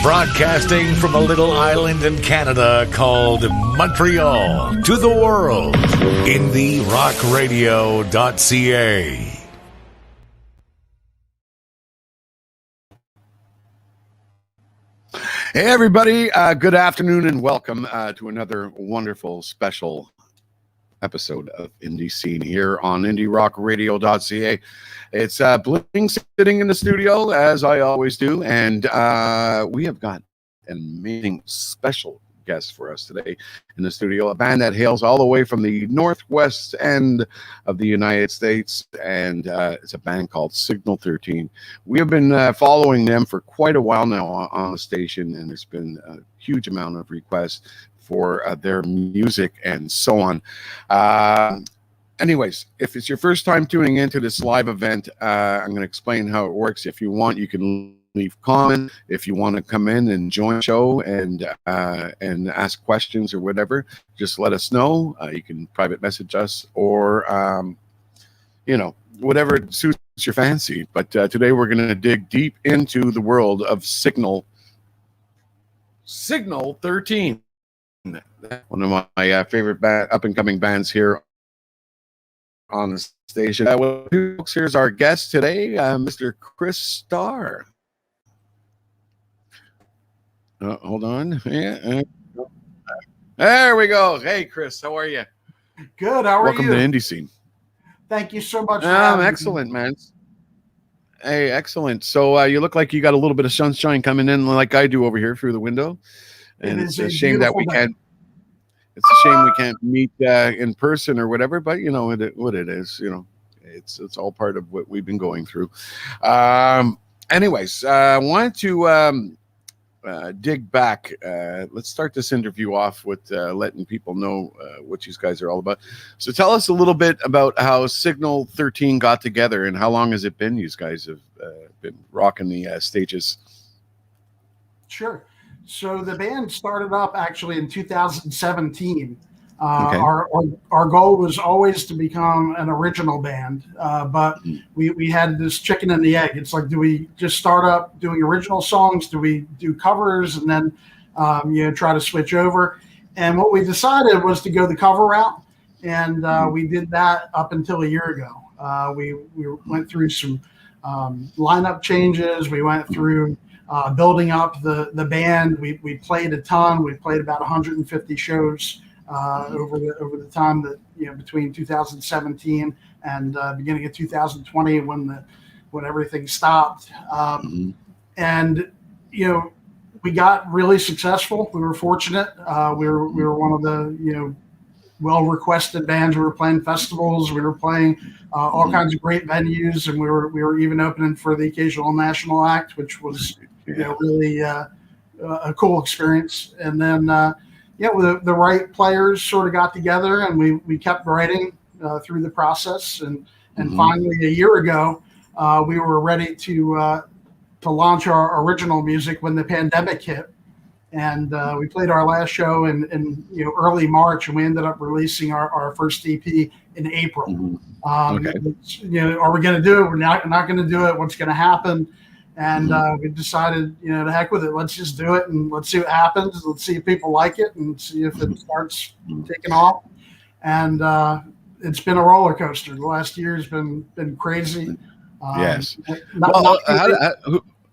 Broadcasting from a little island in Canada called Montreal to the world, IndieRockRadio.ca. Hey, everybody. Good afternoon and welcome to another wonderful special episode of Indie Scene here on IndieRockRadio.ca. It's Bling sitting in the studio, as I always do, and we have got an amazing special guest for us today in the studio, a band that hails all the way from the northwest end of the United States, and it's a band called Signal 13. We have been following them for quite a while now on the station, and there's been a huge amount of requests for their music and so on. Anyways, if it's your first time tuning into this live event, I'm going to explain how it works. If you want, you can leave comment. If you want to come in and join the show and ask questions or whatever, just let us know. You can private message us or whatever suits your fancy. But today we're going to dig deep into the world of Signal 13. One of my favorite up-and-coming bands here on the station. Folks, here's our guest today, Mr. Chris Starr. Hold on. Yeah. There we go. Hey, Chris, how are you? Good. How are Welcome you? to Indie Scene. Thank you so much. Excellent, man. Hey, excellent. So you look like you got a little bit of sunshine coming in, like I do over here through the window. And it's a shame that we can't. It's a shame we can't meet in person or whatever. But you know what it is. You know, it's all part of what we've been going through. Anyways, I wanted to dig back. Let's start this interview off with letting people know what these guys are all about. So tell us a little bit about how Signal 13 got together and how long has it been you guys have been rocking the stages? Sure. So the band started up actually in 2017. Okay. Our goal was always to become an original band, but we had this chicken and the egg. It's like, do we just start up doing original songs? Do we do covers and then try to switch over? And what we decided was to go the cover route, and we did that up until a year ago. We went through some lineup changes. We went through building up the band. We played a ton. We played about 150 shows over the time that between 2017 and beginning of 2020 when everything stopped. And we got really successful. We were fortunate. We were one of the well requested bands. We were playing festivals. We were playing all kinds of great venues, and we were even opening for the occasional national act, which was really a cool experience. And then the right players sort of got together, and we kept writing through the process. And finally, a year ago, we were ready to launch our original music when the pandemic hit. And we played our last show in early March, and we ended up releasing our first EP in April. Okay. Are we going to do it? We're not going to do it. What's going to happen? And we decided, to heck with it. Let's just do it, and let's see what happens. Let's see if people like it, and see if it starts taking off. And it's been a roller coaster. The last year has been crazy. Yes.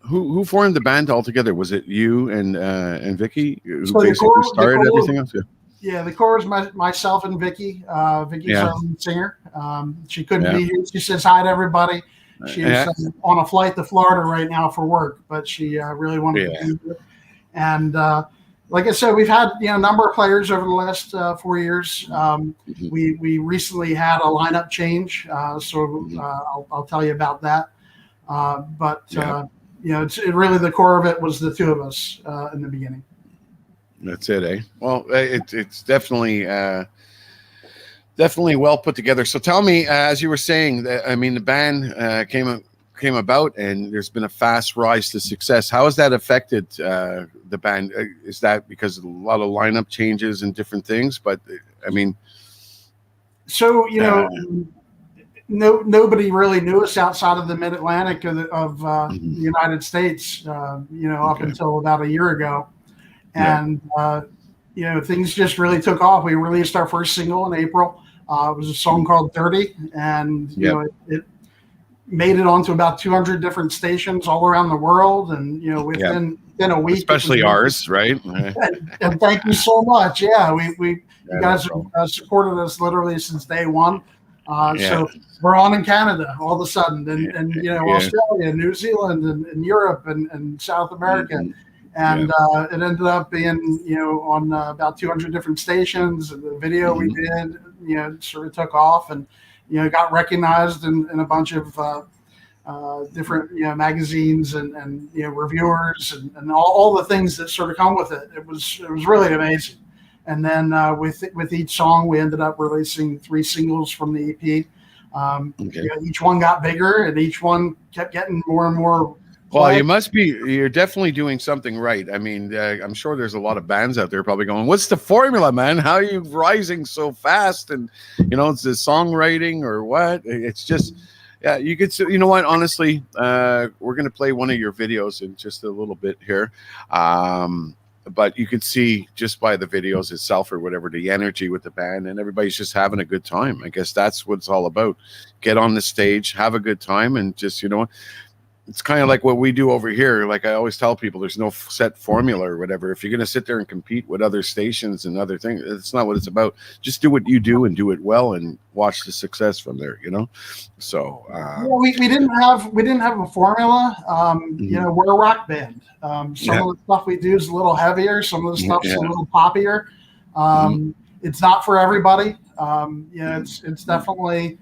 Who formed the band altogether? Was it you and Vicky who basically started everything else? Yeah, the core was myself and Vicky. Vicky's our lead singer. She couldn't be here. She says hi to everybody. She's on a flight to Florida right now for work, but she really wanted to be here. And like I said, we've had a number of players over the last 4 years. We recently had a lineup change, so I'll tell you about that. It's really the core of it was the two of us in the beginning. That's it, eh? Well, it's definitely well put together. So tell me, as you were saying, the band came about, and there's been a fast rise to success. How has that affected the band? Is that because of a lot of lineup changes and different things? But so nobody really knew us outside of the Mid-Atlantic of the United States, up until about a year ago. And, things just really took off. We released our first single in April. It was a song called Dirty. And, it made it onto about 200 different stations all around the world. And, within a week. Especially ours, right? And thank you so much. Yeah, you guys have supported us literally since day one. So we're on in Canada all of a sudden, and Australia, New Zealand, and Europe, and South America, and it ended up being on about 200 different stations. And the video we did, sort of took off, and got recognized in a bunch of different magazines and reviewers and all the things that sort of come with it. It was really amazing. And then with each song, we ended up releasing 3 singles from the EP. Each one got bigger, and each one kept getting more and more. Well, you're definitely doing something right. I mean, I'm sure there's a lot of bands out there probably going, what's the formula, man? How are you rising so fast? And, it's the songwriting or what? It's just, you could, you know what, honestly, we're going to play one of your videos in just a little bit here. But you could see just by the videos itself or whatever, the energy with the band, and everybody's just having a good time. I guess that's what it's all about. Get on the stage, have a good time, and just, it's kind of like what we do over here. Like I always tell people, there's no set formula or whatever. If you're going to sit there and compete with other stations and other things, it's not what it's about. Just do what you do and do it well, and watch the success from there. So we didn't have a formula. We're a rock band. Some of the stuff we do is a little heavier. Some of the stuff's a little poppier. It's not for everybody. It's definitely.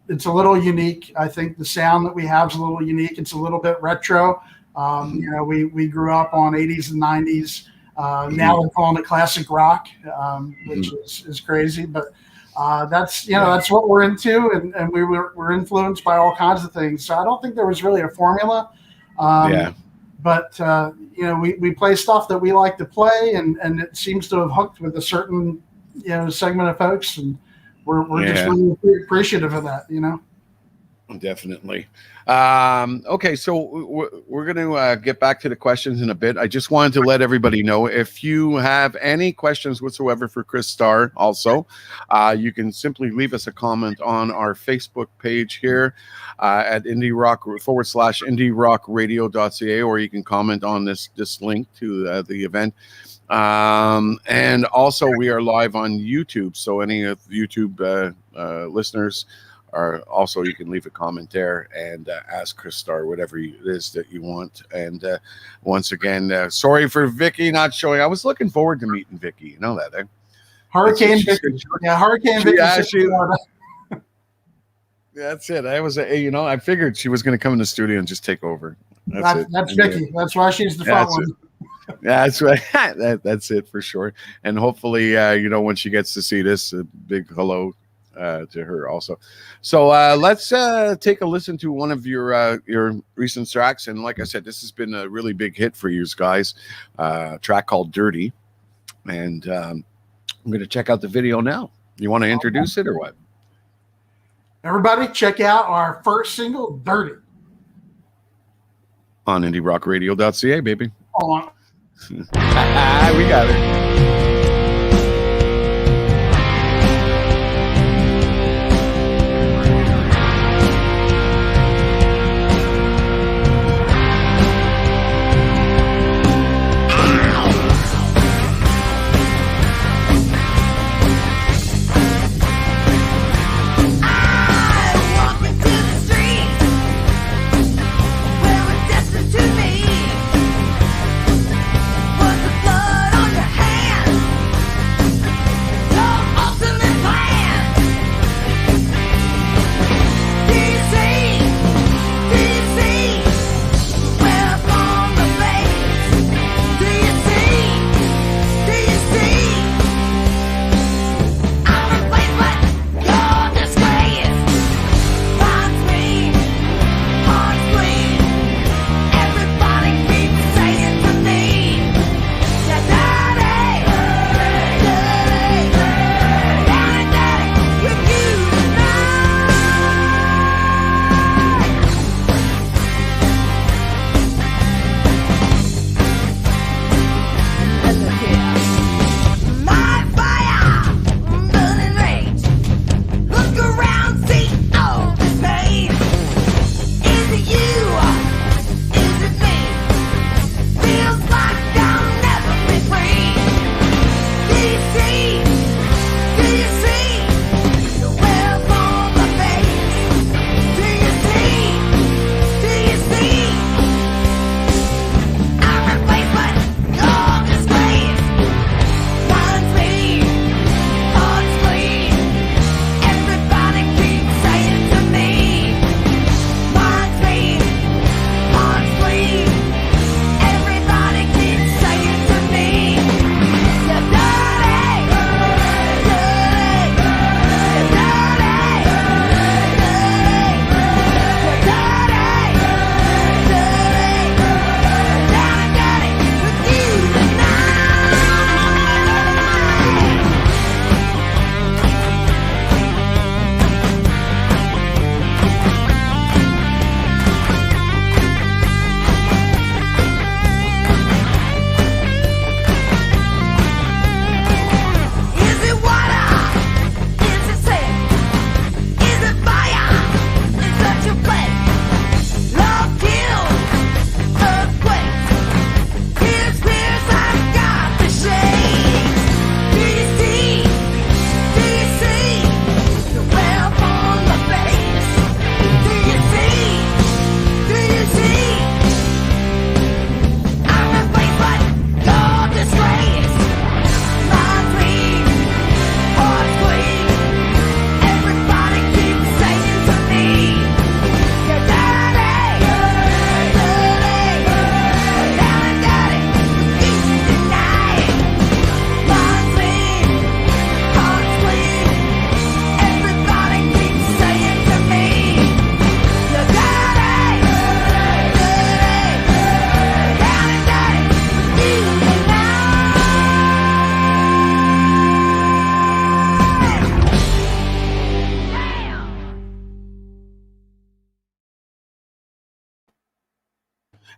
It's a little unique. I think the sound that we have is a little unique. It's a little bit retro. We grew up on 80s and 90s. Now we're calling it classic rock, which is crazy. But that's what we're into, and we're influenced by all kinds of things. So I don't think there was really a formula. But we play stuff that we like to play, and it seems to have hooked with a certain segment of folks, and we're just really appreciative of that, Definitely. Okay, so we're going to get back to the questions in a bit. I just wanted to let everybody know, if you have any questions whatsoever for Chris Starr also, you can simply leave us a comment on our Facebook page here at indie_rockradio.ca, or you can comment on this link to the event. And also we are live on YouTube, so any of YouTube listeners are also, you can leave a comment there and ask Chris Starr whatever it is that you want. And once again, sorry for Vicky not showing. I was looking forward to meeting Vicky, you know that, eh? Hurricane Vicky. Hurricane Vicky. That's it. I figured she was going to come in the studio and just take over. That's Vicky. That's why she's the front one. That's right. That's it for sure. And hopefully, when she gets to see this, a big hello to her also. So let's take a listen to one of your recent tracks. And like I said, this has been a really big hit for you guys. A track called Dirty. And I'm going to check out the video now. You want to introduce it or what? Everybody, check out our first single, Dirty. On indierockradio.ca, baby. On. We got it. Blood on your hands.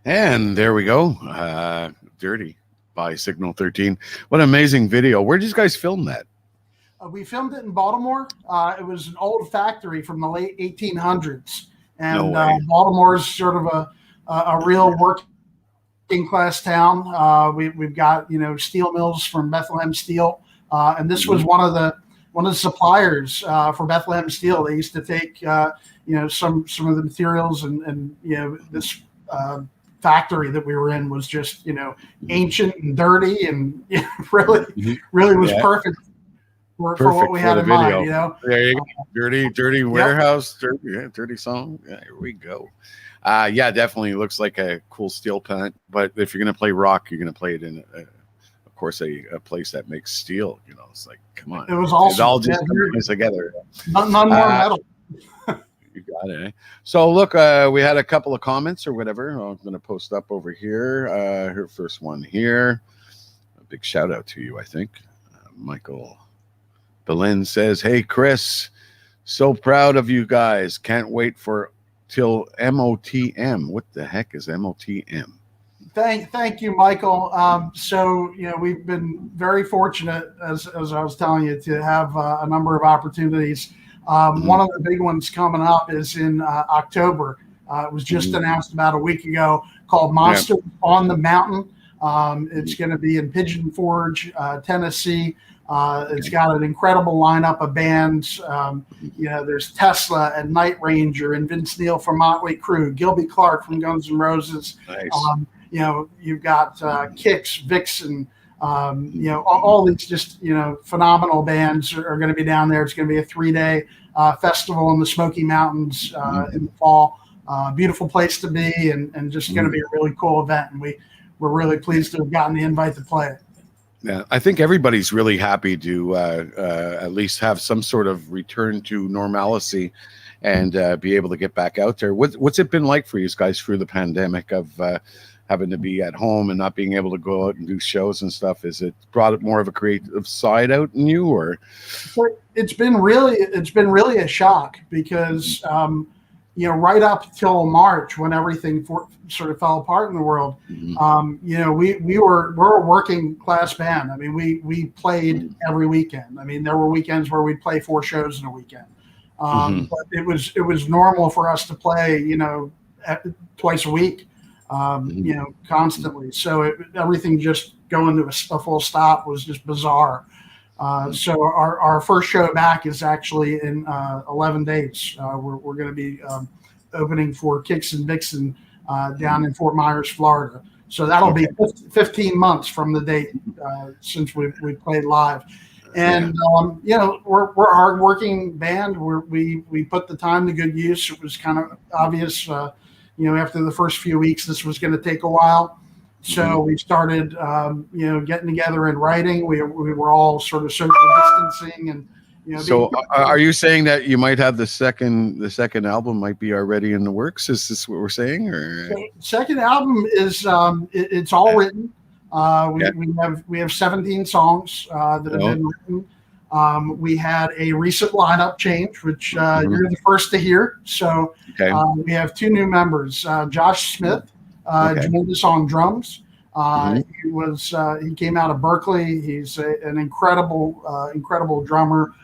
And there we go. Dirty by Signal 13. What an amazing video. Where did you guys film that? We filmed it in Baltimore. It was an old factory from the late 1800s. And Baltimore's sort of a real working class town. We've got, steel mills from Bethlehem Steel. And this was one of the suppliers for Bethlehem Steel. They used to take, some of the materials and this factory that we were in was just, ancient and dirty and really was perfect for what we had in mind, There you go. Dirty warehouse, dirty song. Yeah, here we go. Yeah, definitely looks like a cool steel plant. But if you're going to play rock, you're going to play it in, of course, a place that makes steel. It's like, come on. It was awesome. It all just comes together. None more metal. You got it. So look, we had a couple of comments or whatever. I'm going to post up over here. Her first one here. A big shout out to you, I think. Michael Belen says, "Hey Chris, so proud of you guys. Can't wait till MOTM." What the heck is MOTM? Thank you, Michael. So we've been very fortunate, as I was telling you, to have a number of opportunities. One of the big ones coming up is in October. It was just announced about a week ago, called Monster on the Mountain. It's going to be in Pigeon Forge, Tennessee. It's got an incredible lineup of bands. There's Tesla and Night Ranger and Vince Neil from Motley Crue, Gilby Clarke from Guns N' Roses. Nice. You've got Kix, Vixen, all these just, phenomenal bands are going to be down there. It's going to be a 3-day festival in the Smoky Mountains in the fall. Beautiful place to be and just going to be a really cool event. And we're really pleased to have gotten the invite to play it. Yeah, I think everybody's really happy to at least have some sort of return to normalcy and be able to get back out there. What's it been like for you guys through the pandemic of having to be at home and not being able to go out and do shows and stuff? Is it brought it more of a creative side out in you, or? It's been really a shock because right up till March, when everything sort of fell apart in the world, we're a working class band. I mean, we played every weekend. I mean, there were weekends where we'd play 4 shows in a weekend. But it was normal for us to play, twice a week, constantly. So everything just going to a full stop was just bizarre. So our first show back is actually in 11 days. We're going to be opening for Kix and Vixen down in Fort Myers, Florida. So that'll be 15 months from the date since we played live. And we're a hardworking band. We put the time to good use. It was kind of obvious, after the first few weeks, this was going to take a while. So we started, getting together and writing. We were all sort of social distancing and. So are you saying that you might have the second album might be already in the works? Is this what we're saying? Or so second album is it's all written. We have 17 songs that have been written. We had a recent lineup change, which you're the first to hear. So we have 2 new members. Josh Smith joined us on drums. He came out of Berkeley. He's an incredible drummer.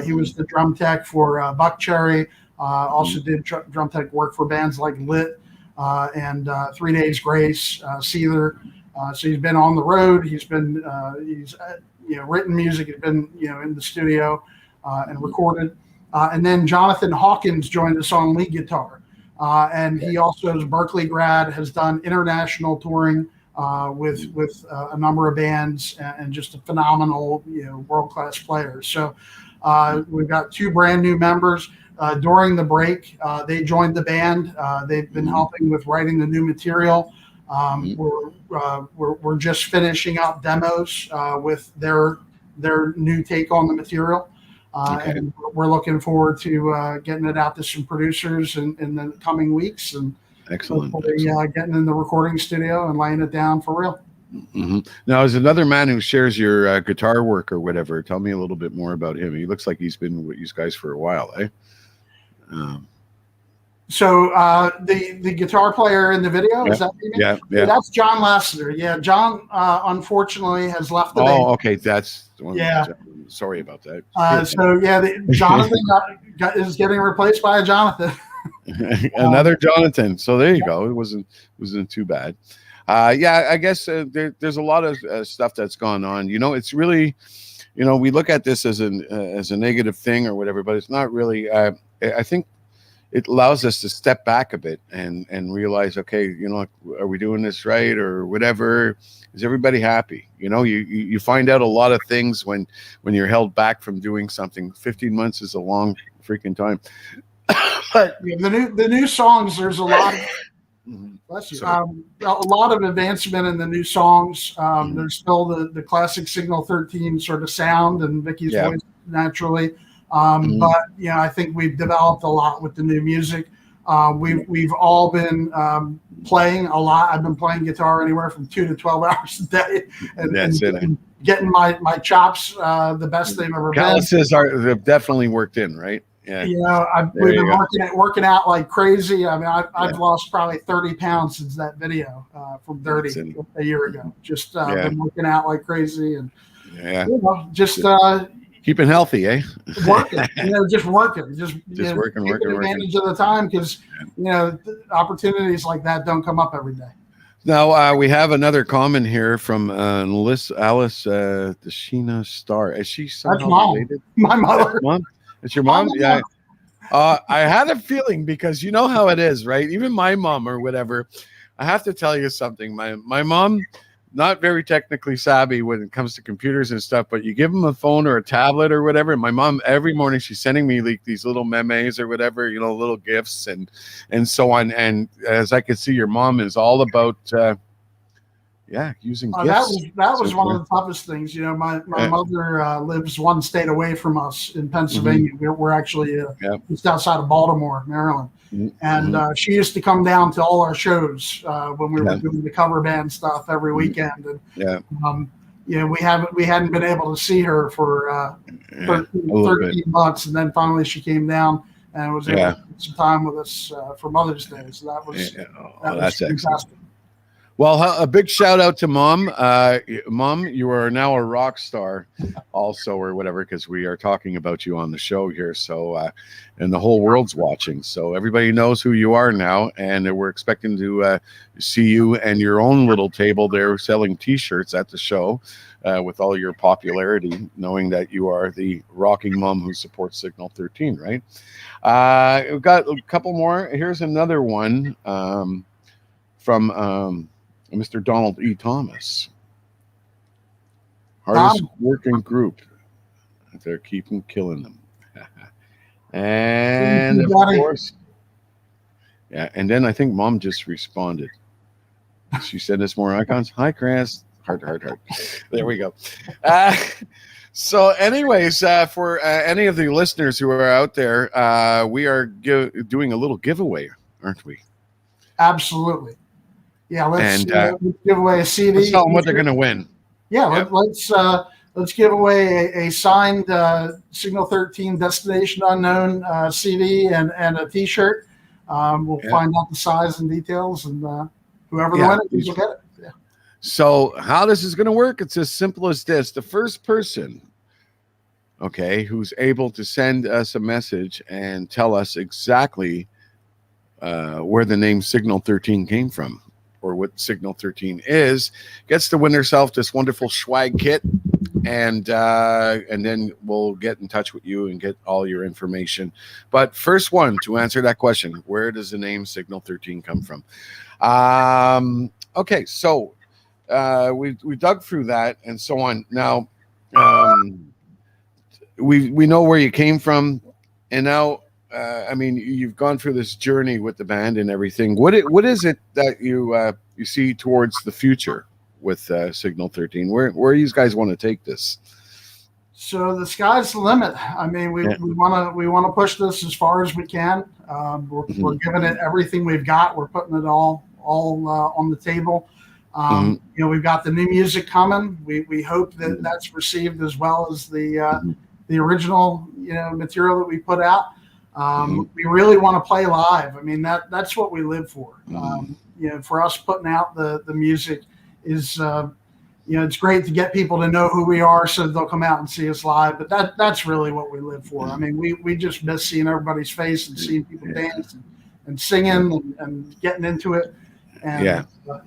He was the drum tech for Buck Cherry. Also did drum tech work for bands like Lit and 3 Days Grace, Seether. So he's been on the road. He's written music. He's been in the studio and recorded. And then Jonathan Hawkins joined us on lead guitar, and he also is a Berkeley grad. Has done international touring with a number of bands and just a phenomenal world class player. So. We've got 2 brand new members. During the break, they joined the band. They've been helping with writing the new material. We're just finishing up demos with their new take on the material. And we're looking forward to getting it out to some producers in the coming weeks. And Excellent. Getting in the recording studio and laying it down for real. Now, as another man who shares your guitar work or whatever, tell me a little bit more about him. He looks like he's been with you guys for a while, eh? So the guitar player in the video, is that you mean? Yeah. That's John Lasseter. Yeah, John unfortunately has left the band. Oh, okay. That's Yeah. Sorry about that. Jonathan is getting replaced by a Jonathan. Another Jonathan. So there you go. It wasn't too bad. I guess there's a lot of stuff that's gone on. It's really, we look at this as a negative thing or whatever, but it's not really. I think it allows us to step back a bit and realize, okay, are we doing this right or whatever? Is everybody happy? You find out a lot of things when you're held back from doing something. 15 months is a long freaking time. But the new songs, there's a lot of a lot of advancement in the new songs. There's still the classic Signal 13 sort of sound and Vicky's voice naturally. But I think we've developed a lot with the new music. We've all been playing a lot. I've been playing guitar anywhere from 2 to 12 hours a day, and getting my chops the best they've ever been. Calluses have definitely worked in, right? Yeah. We've been working out like crazy. I mean, I've lost probably 30 pounds since that video from Dirty a year ago. Just been working out like crazy and just keeping healthy, eh? Working, just working, working, taking advantage of the time because opportunities like that don't come up every day. Now we have another comment here from Alice Deshina Star. Is she somehow related? My mother. Mom? It's your mom? Yeah. I had a feeling because you know how it is, right? Even my mom or whatever. I have to tell you something. My mom, not very technically savvy when it comes to computers and stuff, but you give them a phone or a tablet or whatever. My mom, every morning, she's sending me like these little memes or whatever, little gifts and so on. And as I could see, your mom is all about using gifts. That was one of the toughest things. My mother lives one state away from us in Pennsylvania. We're actually just outside of Baltimore, Maryland. And she used to come down to all our shows when we were doing the cover band stuff every weekend. And we hadn't been able to see her for 13 months, and then finally she came down and was able to spend some time with us for Mother's Day. So that was fantastic. Excellent. Well, a big shout out to Mom. Mom, you are now a rock star also or whatever, because we are talking about you on the show here. So, and the whole world's watching. So everybody knows who you are now. And we're expecting to see you and your own little table there selling T-shirts at the show with all your popularity, knowing that you are the rocking mom who supports Signal 13, right? We've got a couple more. Here's another one from... Mr. Donald E. Thomas. Hardest working group. They're keeping killing them. And of course, and then I think Mom just responded. She sent us more icons. Hi, Chris. Heart. There we go. So anyways, for any of the listeners who are out there, we are doing a little giveaway, aren't we? Absolutely. Yeah, let's give away a CD. Let's tell them what they're going to win. Yeah, let's give away a signed Signal 13 Destination Unknown CD and a T-shirt. We'll find out the size and details, and whoever the winner is will get it. Yeah. So how this is going to work? It's as simple as this: the first person, who's able to send us a message and tell us exactly where the name Signal 13 came from, or what Signal 13 is, gets to win herself this wonderful swag kit, and then we'll get in touch with you and get all your information. But first one to answer that question, where does the name Signal 13 come from? Okay, so we dug through that and so on. Now we know where you came from, and now I mean, you've gone through this journey with the band and everything. What is it that you see towards the future with Signal 13? Where you guys want to take this? So the sky's the limit. I mean, we want to push this as far as we can. We're giving it everything we've got. We're putting it all on the table. We've got the new music coming. We hope that that's received as well as the original material that we put out. We really want to play live. I mean, that's what we live for. For us, putting out the music is, it's great to get people to know who we are so they'll come out and see us live. But that's really what we live for. I mean, we just miss seeing everybody's face and seeing people dance and singing and getting into it. And,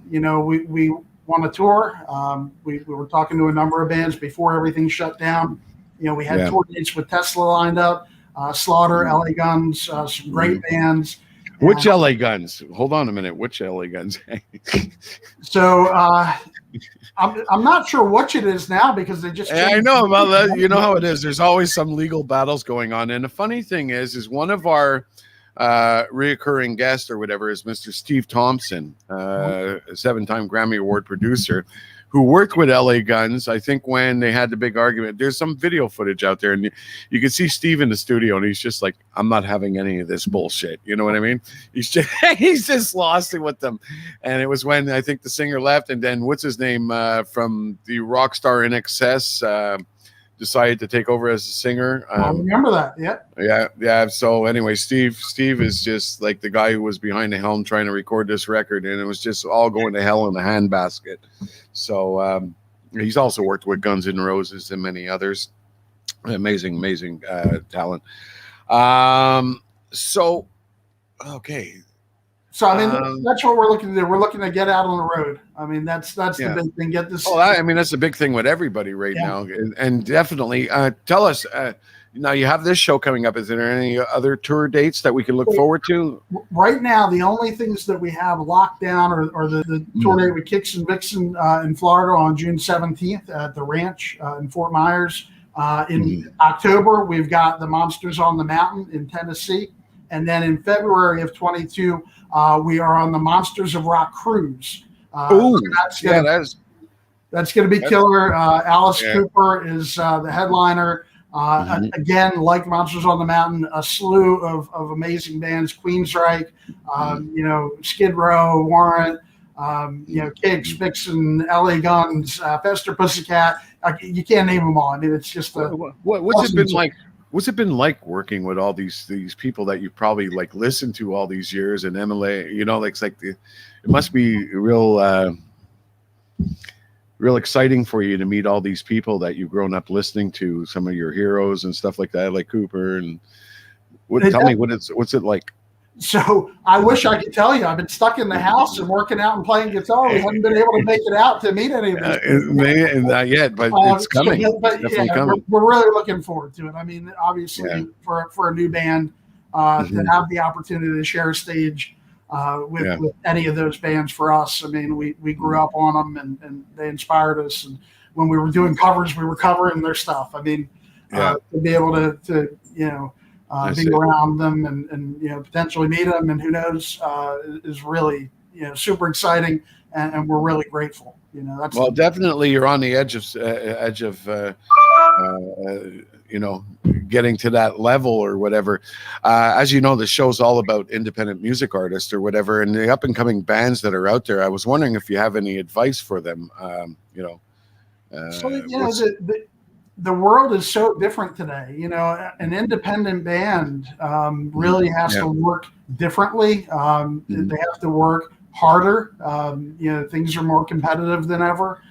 we want to tour. We were talking to a number of bands before everything shut down. We had tour dates with Tesla lined up. Slaughter, LA Guns, some great bands. Which LA Guns? Hold on a minute. Which LA Guns? So I'm not sure which it is now because they just. I know. Well, you know how it is. There's always some legal battles going on. And the funny thing is one of our reoccurring guests or whatever is Mr. Steve Thompson, a 7-time Grammy Award producer, who worked with LA Guns, I think, when they had the big argument. There's some video footage out there, and you can see Steve in the studio, and he's just like, I'm not having any of this bullshit. You know what I mean? He's just lost it with them. And it was when I think the singer left, and then what's his name from the Rockstar in Excess decided to take over as a singer. I remember that. Yeah. So anyway, Steve is just like the guy who was behind the helm trying to record this record, and it was just all going to hell in a handbasket. So he's also worked with Guns N' Roses and many others. Amazing talent. So I mean, that's what we're looking to do. We're looking to get out on the road. I mean, that's the big thing. Get this. I mean, that's the big thing with everybody right now. And definitely tell us, now you have this show coming up. Is there any other tour dates that we can look forward to? Right now, the only things that we have locked down are the tour date with Kicks and Vixen in Florida on June 17th at the Ranch in Fort Myers. In October, we've got the Monsters on the Mountain in Tennessee. And then in February of 22, we are on the Monsters of Rock cruise. That's going to be killer. Alice Cooper is the headliner. Again, like Monsters on the Mountain, a slew of amazing bands: Queensryche, Skid Row, Warrant, Kicks, Vixen, LA Guns, Fester Pussycat. You can't name them all. I mean, it's just what's it been like? What's it been like working with all these people that you probably like listened to all these years and MLA? It must be real exciting for you to meet all these people that you've grown up listening to, some of your heroes and stuff like that, like Cooper. And tell me what's it like? So I wish I could tell you. I've been stuck in the house and working out and playing guitar. We haven't been able to make it out to meet any of these. Not yet, but it's coming. Coming. We're really looking forward to it. I mean, obviously, for a new band to have the opportunity to share a stage with any of those bands for us. I mean, we grew up on them and they inspired us. And when we were doing covers, we were covering their stuff. I mean, to be able to be around them and potentially meet them and who knows is really super exciting and we're really grateful. Definitely you're on the edge of getting to that level or whatever. As you know, the show's all about independent music artists or whatever, and the up and coming bands that are out there. I was wondering if you have any advice for them. The world is so different today. An independent band really has to work differently. They have to work harder. Things are more competitive than ever.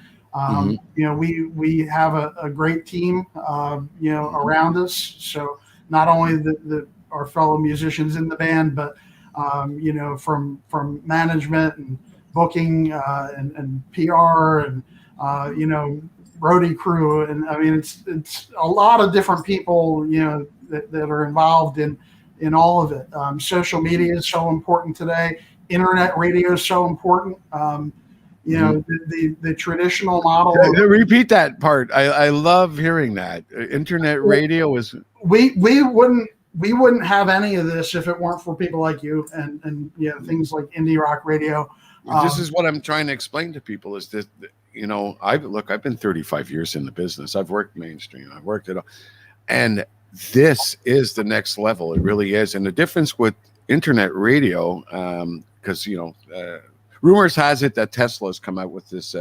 We have a great team, around us. So not only our fellow musicians in the band, but from management and booking and PR and roadie crew, and I mean it's a lot of different people that are involved in all of it. Social media is so important today. Internet radio is so important. The traditional model. Repeat that part. I love hearing that. Internet radio is. We wouldn't have any of this if it weren't for people like you and things like indie rock radio. This is what I'm trying to explain to people is that. I've been 35 years in the business. I've worked mainstream. I've worked it all. And this is the next level. It really is. And the difference with internet radio, because, rumors has it that Tesla's come out with this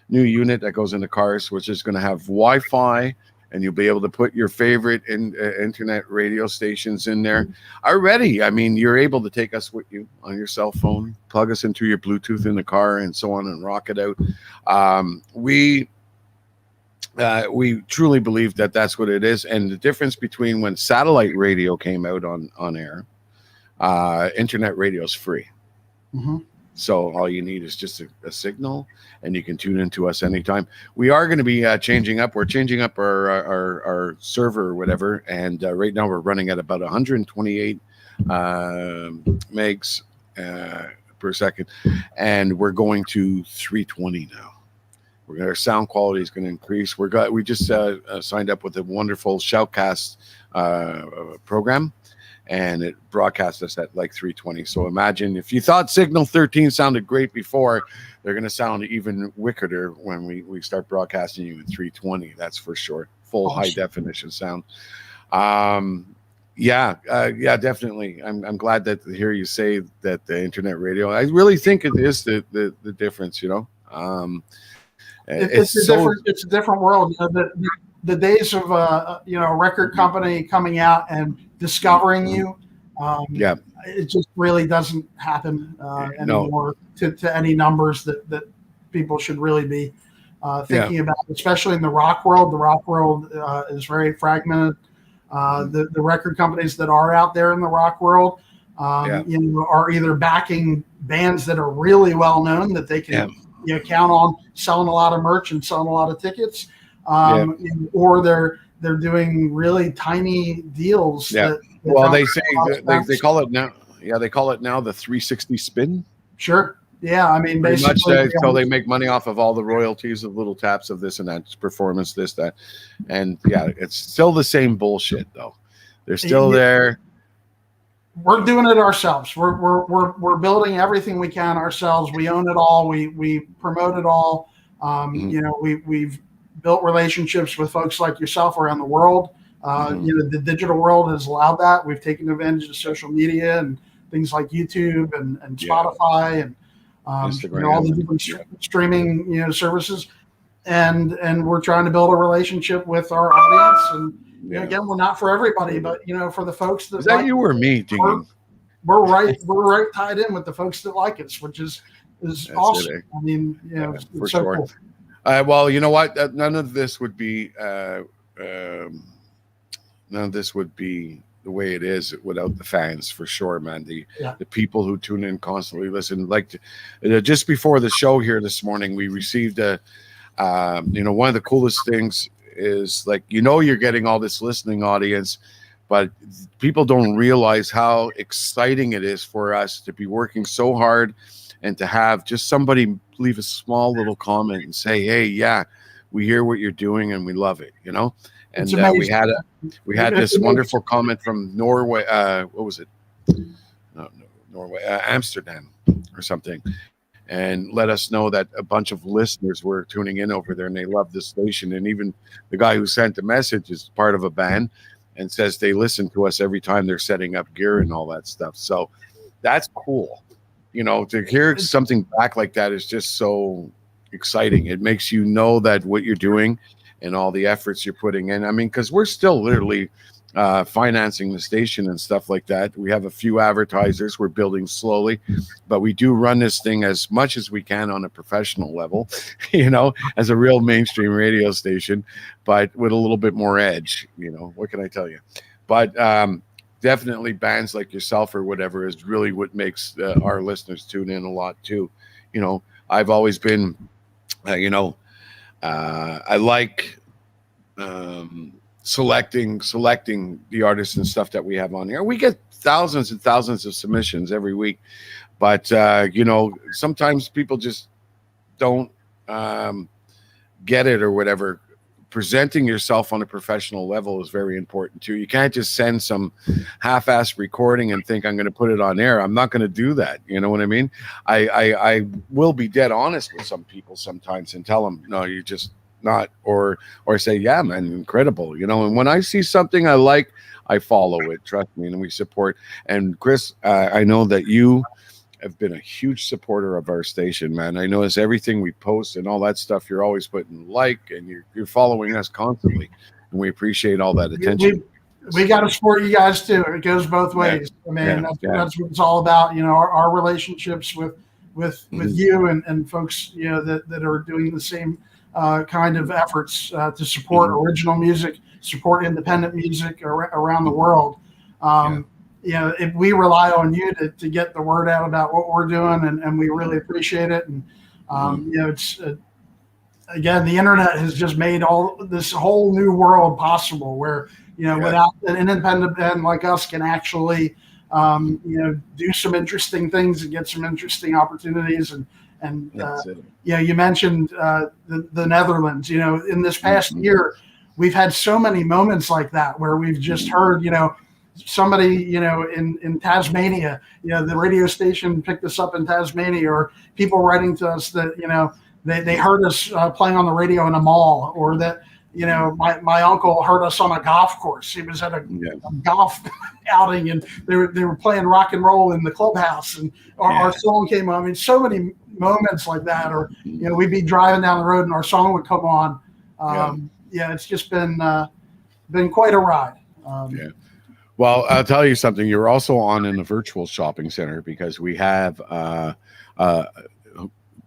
new unit that goes into cars, which is going to have Wi-Fi and you'll be able to put your favorite internet radio stations in there already. I mean, you're able to take us with you on your cell phone, plug us into your Bluetooth in the car, and so on, and rock it out. We truly believe that that's what it is. And the difference between when satellite radio came out on air, internet radio is free. Mm-hmm. So all you need is just a signal, and you can tune into us anytime. We are going to be changing up. We're changing up our server or whatever. And right now we're running at about 128 megs per second. And we're going to 320 now. Our sound quality is going to increase. We just signed up with a wonderful Shoutcast program, and it broadcasts us at like 320. So imagine if you thought Signal 13 sounded great before, they're going to sound even wickeder when we start broadcasting you in 320. That's for sure. Full awesome. High definition sound. Yeah, definitely. I'm glad that to hear you say that the internet radio. I really think it is the difference. It's a different world. The days of a record company coming out and discovering you, it just really doesn't happen anymore to any numbers that people should really be thinking about, especially in the rock world. The rock world is very fragmented. The record companies that are out there in the rock world are either backing bands that are really well known that they can count on selling a lot of merch and selling a lot of tickets, or they're doing really tiny deals. They say they call it now. Yeah, they call it now the 360 spin. Sure. Yeah, I mean, pretty much so they make money off of all the royalties of little taps of this and that performance, this, that, and it's still the same bullshit though. They're still there. We're doing it ourselves. We're building everything we can ourselves. We own it all. We promote it all. We've built relationships with folks like yourself around the world. The digital world has allowed that. We've taken advantage of social media and things like YouTube and Spotify and Instagram, all the different streaming services. And we're trying to build a relationship with our audience. And again, we're not for everybody, but for the folks that is that you or me, we're right tied in with the folks that like us, which is awesome. I mean, for it's so sure. Cool. Well, you know what? None of this would be the way it is without the fans, for sure, man. The people who tune in constantly, listen. Like just before the show here this morning, we received one of the coolest things is you're getting all this listening audience, but people don't realize how exciting it is for us to be working so hard and to have just somebody leave a small little comment and say, hey, we hear what you're doing and we love it, And we had this wonderful comment from Norway. What was it? No, Norway, Amsterdam or something. And let us know that a bunch of listeners were tuning in over there and they love this station. And even the guy who sent the message is part of a band and says they listen to us every time they're setting up gear and all that stuff. So that's cool. To hear something back like that is just so exciting. It makes you know that what you're doing and all the efforts you're putting in. I mean, because we're still literally financing the station and stuff like that. We have a few advertisers. We're building slowly, but we do run this thing as much as we can on a professional level, as a real mainstream radio station, but with a little bit more edge. What can I tell you? But definitely bands like yourself or whatever is really what makes our listeners tune in a lot too. I've always been, I like selecting the artists and stuff that we have on here. We get thousands and thousands of submissions every week, but sometimes people just don't get it or whatever. Presenting yourself on a professional level is very important too. You can't just send some half-assed recording and think I'm going to put it on air. I'm not going to do that. You know what I mean? I will be dead honest with some people sometimes and tell them, no, you're just not, or say, yeah, man, incredible. And when I see something I like, I follow it. Trust me, and we support. And Chris, I know that you have been a huge supporter of our station, man. I notice everything we post and all that stuff, you're always putting and you're following us constantly. and we appreciate all that attention. We got to support you guys too. It goes both ways. I mean, that's what it's all about. You know, our relationships with you and folks, you know, that are doing the same kind of efforts to support original music, support independent music around the world. You know, we rely on you to get the word out about what we're doing, and we really appreciate it. And you know, it's again, the internet has just made all this whole new world possible, where you know, without an independent band like us can actually you know, do some interesting things and get some interesting opportunities. And yeah, you mentioned the Netherlands. You know, in this past year, we've had so many moments like that where we've just heard, you know, somebody, you know, in Tasmania, you know, the radio station picked us up in Tasmania, or people writing to us that, you know, they heard us playing on the radio in a mall, or that, you know, my uncle heard us on a golf course. He was at a golf outing, and they were playing rock and roll in the clubhouse, and our song came on. I mean, so many moments like that. Or, you know, we'd be driving down the road and our song would come on. It's just been quite a ride. Well, I'll tell you something. You're also on in a virtual shopping center, because we have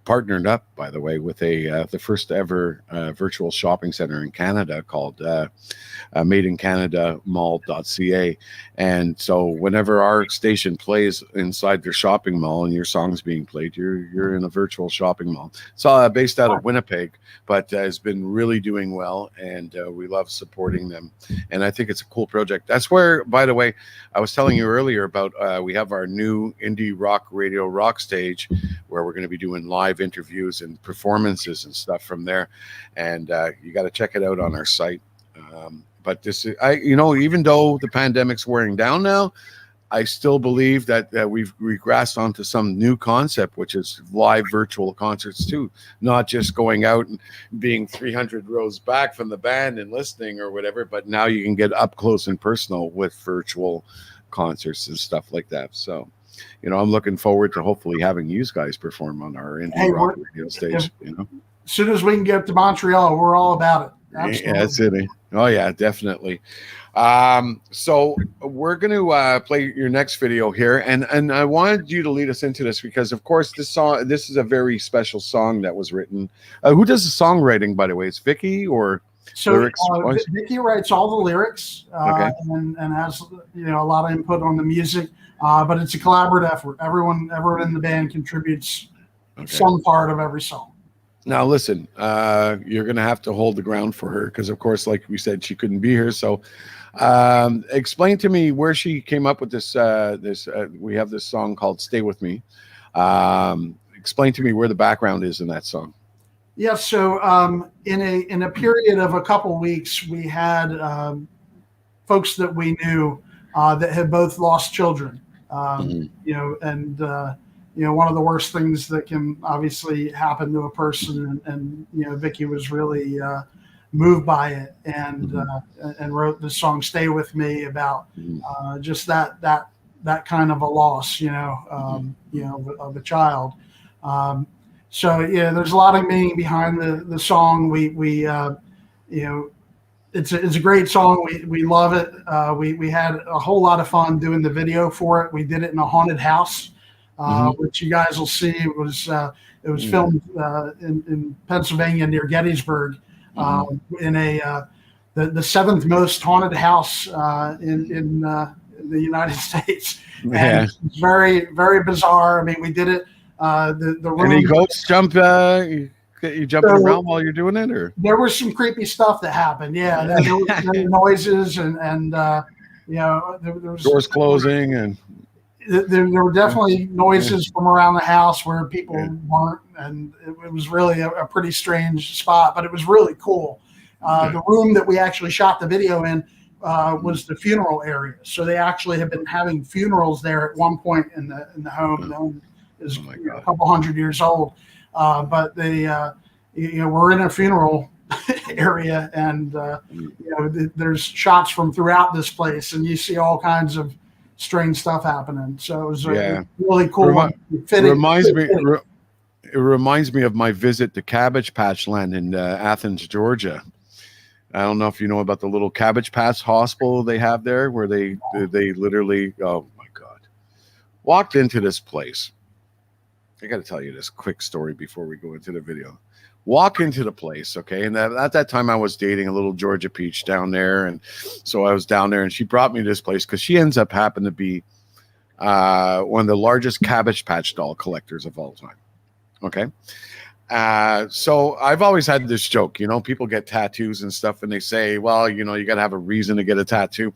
partnered up, by the way, with the first ever virtual shopping center in Canada called Made in Canada Mall.ca. And so whenever our station plays inside their shopping mall and your song's being played, you're in a virtual shopping mall. It's based out of Winnipeg, but has been really doing well, and we love supporting them. And I think it's a cool project. That's where, by the way, I was telling you earlier about we have our new Indie Rock Radio Rock stage, where we're going to be doing live interviews and performances and stuff from there. And you got to check it out on our site. But this is, you know, even though the pandemic's wearing down now, I still believe that we've regressed onto some new concept, which is live virtual concerts too, not just going out and being 300 rows back from the band and listening or whatever, but now you can get up close and personal with virtual concerts and stuff like that. So, you know, I'm looking forward to hopefully having you guys perform on our Indie Rock Radio stage. You know, as soon as we can get to Montreal, we're all about it. Absolutely. Yeah, that's it. Oh yeah, definitely. So we're going to play your next video here, and I wanted you to lead us into this because, of course, this is a very special song that was written. Who does the songwriting, by the way? It's Vicky or lyrics? Vicky writes all the lyrics and has, you know, a lot of input on the music. But it's a collaborative effort. Everyone in the band contributes some part of every song. Now, listen, you're going to have to hold the ground for her because, of course, like we said, she couldn't be here. So explain to me where she came up with this. We have this song called Stay With Me. Explain to me where the background is in that song. Yeah, so in a period of a couple weeks, we had folks that we knew that had both lost children. You know, and you know, one of the worst things that can obviously happen to a person, and you know, Vicky was really moved by it, and wrote the song "Stay With Me" about just that kind of a loss, you know, of a child. So yeah, there's a lot of meaning behind the song. We you know, it's a great song. We love it. We had a whole lot of fun doing the video for it. We did it in a haunted house, which you guys will see. It was filmed in Pennsylvania near Gettysburg, in the seventh most haunted house in the United States. Yeah. And it's very, very bizarre. I mean, we did it. The room. Any ghosts jump? You jumping around while you're doing it, or there was some creepy stuff that happened. Yeah, there were noises and you know, there was doors closing, and there were definitely noises from around the house where people weren't, and it was really a pretty strange spot, but it was really cool. The room that we actually shot the video in was the funeral area, so they actually have been having funerals there at one point in the home. The home is a couple hundred years old. But they, you know, we're in a funeral area, and you know, there's shots from throughout this place, and you see all kinds of strange stuff happening. So it was really cool. It reminds me of my visit to Cabbage Patch Land in Athens, Georgia. I don't know if you know about the little Cabbage Patch hospital they have there, where they literally, oh my God, walked into this place. I got to tell you this quick story before we go into the video. Walk into the place, okay? And at that time, I was dating a little Georgia Peach down there, and so I was down there, and she brought me to this place because she ends up happened to be one of the largest Cabbage Patch doll collectors of all time. Okay. So I've always had this joke, you know, people get tattoos and stuff and they say, well, you know, you got to have a reason to get a tattoo.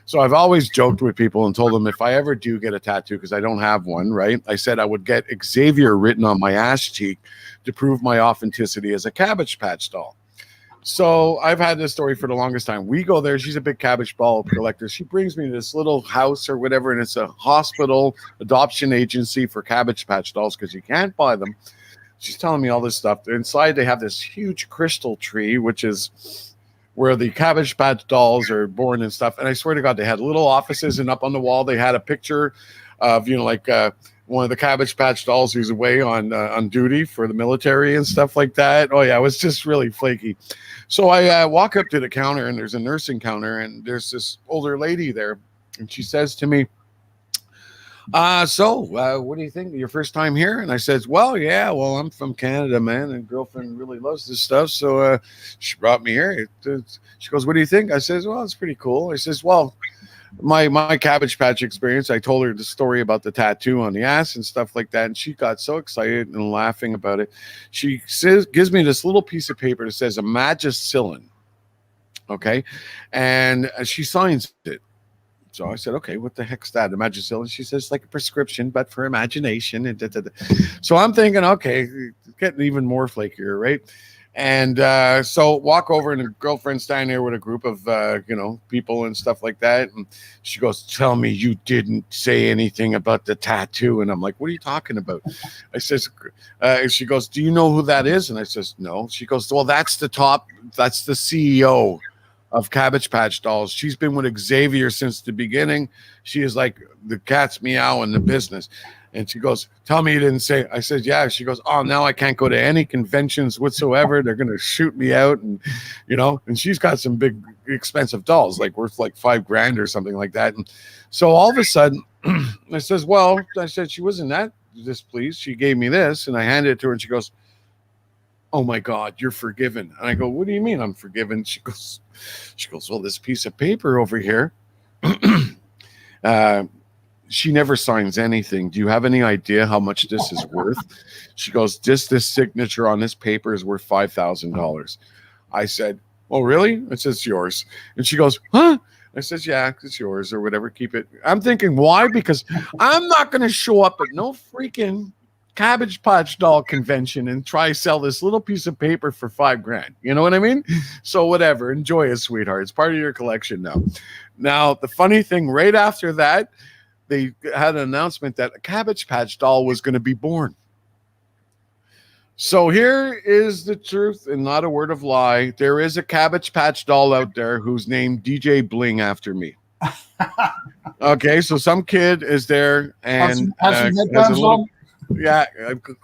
So I've always joked with people and told them if I ever do get a tattoo, because I don't have one, right? I said I would get Xavier written on my ass cheek to prove my authenticity as a Cabbage Patch doll. So I've had this story for the longest time. We go there. She's a big cabbage ball collector. She brings me to this little house or whatever, and it's a hospital adoption agency for Cabbage Patch dolls because you can't buy them. She's telling me all this stuff. Inside, they have this huge crystal tree, which is where the Cabbage Patch dolls are born and stuff. And I swear to God, they had little offices, and up on the wall, they had a picture of, you know, like one of the Cabbage Patch dolls who's away on duty for the military and stuff like that. Oh, yeah, it was just really flaky. So I walk up to the counter, and there's a nursing counter, and there's this older lady there. And she says to me, so what do you think? Your first time here? And I says, well, I'm from Canada, man, and girlfriend really loves this stuff. So she brought me here. She goes, what do you think? I says, well, it's pretty cool. I says, well, my Cabbage Patch experience, I told her the story about the tattoo on the ass and stuff like that. And she got so excited and laughing about it. She gives me this little piece of paper that says Imagicillin. Okay. And she signs it. So I said, okay, what the heck's that? Imagicillin. She says, like a prescription, but for imagination. And So I'm thinking, okay, getting even more flakier, right? And so walk over, and the girlfriend's standing there with a group of, people and stuff like that. And she goes, tell me you didn't say anything about the tattoo. And I'm like, what are you talking about? I says, she goes, do you know who that is? And I says, no. She goes, well, that's the CEO of Cabbage Patch dolls. She's been with Xavier since the beginning. She is like the cat's meow in the business. And she goes, tell me you didn't say. I said, yeah. She goes, oh, now I can't go to any conventions whatsoever. They're going to shoot me out. And, and she's got some big expensive dolls, like worth like $5,000 or something like that. And so all of a sudden I said, she wasn't that displeased. She gave me this, and I handed it to her, and she goes, oh my God, you're forgiven. And I go, what do you mean I'm forgiven? She goes, well, this piece of paper over here, she never signs anything. Do you have any idea how much this is worth? She goes, this signature on this paper is worth $5,000. I said, oh, really? It says yours. And she goes, huh? I says, yeah, it's yours or whatever. Keep it. I'm thinking, why? Because I'm not going to show up at no freaking Cabbage Patch doll convention and try sell this little piece of paper for $5,000. You know what I mean? So whatever, enjoy it, sweetheart. It's part of your collection now. Now, the funny thing, right after that, they had an announcement that a Cabbage Patch doll was going to be born. So here is the truth and not a word of lie. There is a Cabbage Patch doll out there who's named DJ Bling after me. Okay, so some kid is there and has a little, yeah,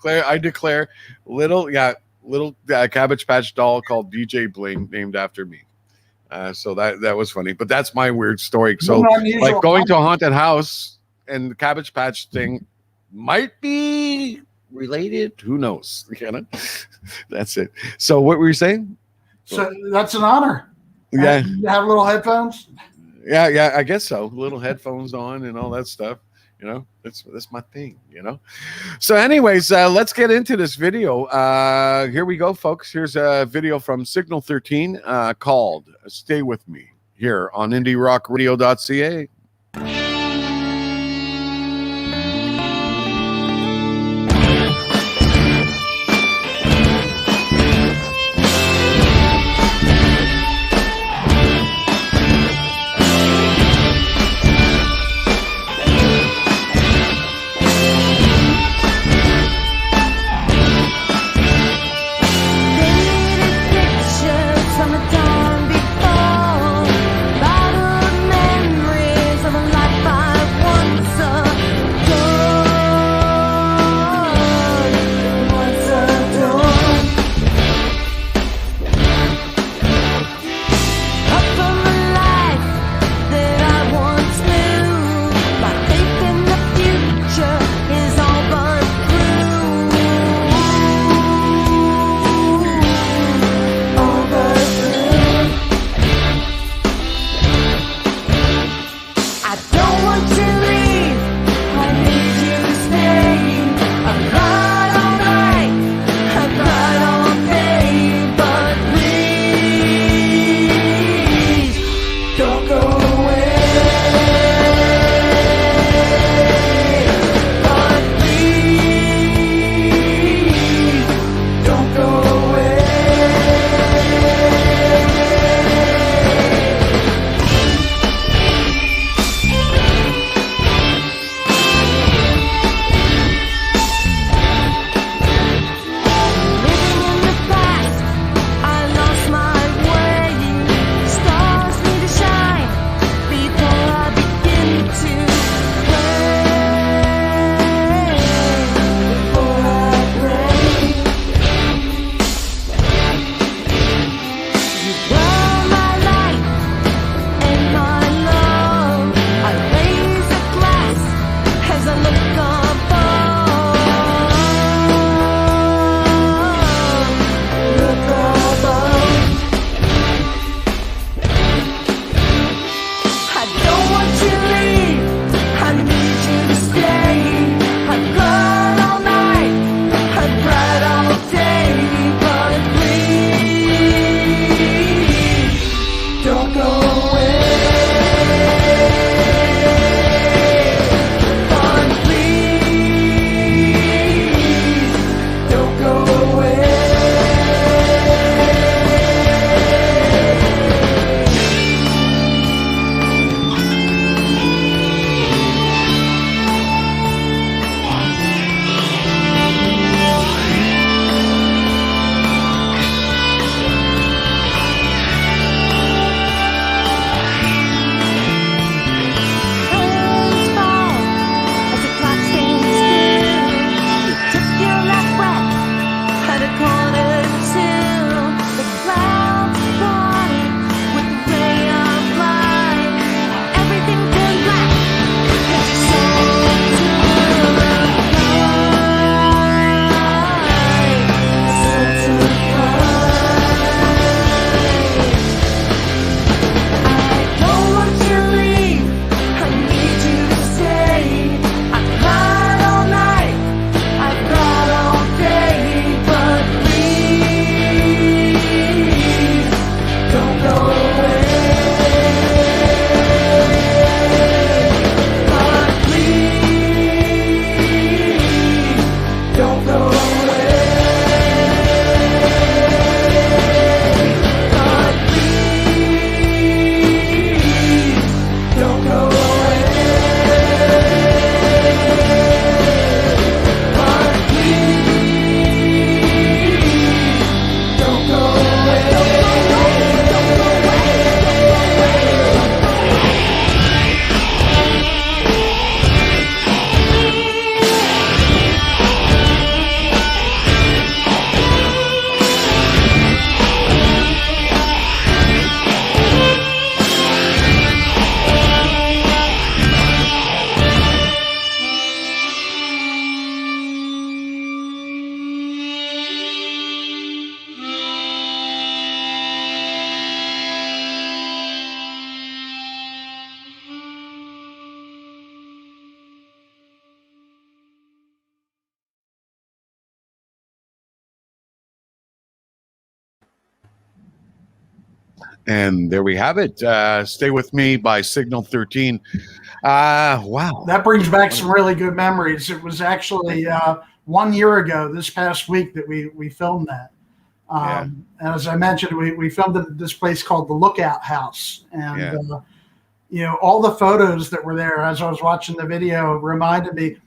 I declare little Cabbage Patch doll called DJ Bling named after me. So that was funny, but that's my weird story. So like going to a haunted house and the Cabbage Patch thing might be related. Who knows? That's it. So what were you saying? So that's an honor. Yeah. You have little headphones. Yeah, I guess so. Little headphones on and all that stuff. That's my thing, So anyways, let's get into this video. Here we go, folks. Here's a video from Signal 13 called Stay With Me here on IndieRockRadio.ca. From a dawn before, bottled memories And there we have it. Stay With Me by Signal 13. Wow. That brings back some really good memories. It was actually 1 year ago, this past week, that we filmed that. And as I mentioned, we filmed it at this place called the Lookout House. And, all the photos that were there as I was watching the video reminded me,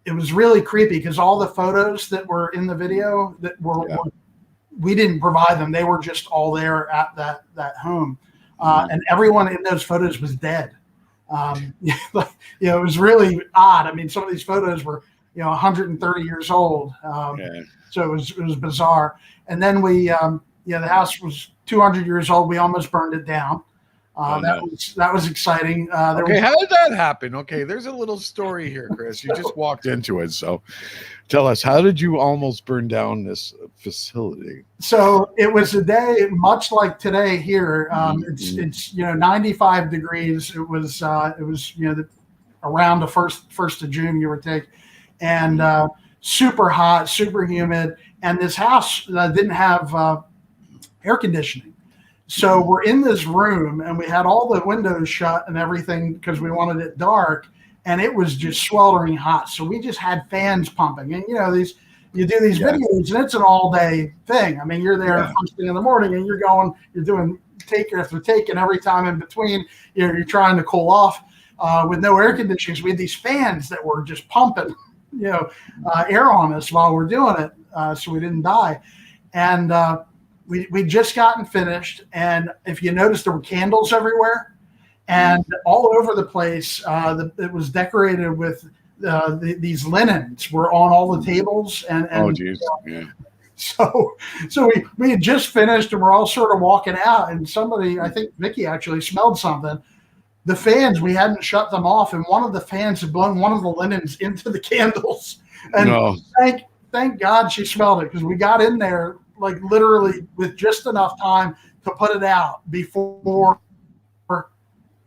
it was really creepy because all the photos that were in the video that were we didn't provide them. They were just all there at that home. And everyone in those photos was dead. It was really odd. I mean, some of these photos were, 130 years old. So it was bizarre. And then the house was 200 years old. We almost burned it down. That was exciting. How did that happen? Okay, there's a little story here, Chris. You just walked into it. So tell us, how did you almost burn down this facility? So it was a day much like today here. It's 95 degrees. It was around the first of June, give or take, and super hot, super humid. And this house didn't have air conditioning. So we're in this room and we had all the windows shut and everything because we wanted it dark, and it was just sweltering hot. So we just had fans pumping. And you do these videos and it's an all day thing. I mean, you're there first thing in the morning and you're doing take after take, and every time in between, you're trying to cool off with no air conditioning. So we had these fans that were just pumping, air on us while we're doing it, so we didn't die. And we just gotten finished, and if you notice, there were candles everywhere, and all over the place. It was decorated with these linens were on all the tables, and oh geez, So we had just finished, and we're all sort of walking out, and somebody, I think Vicky actually smelled something. The fans, we hadn't shut them off, and one of the fans had blown one of the linens into the candles. And thank God she smelled it, because we got in there like literally with just enough time to put it out before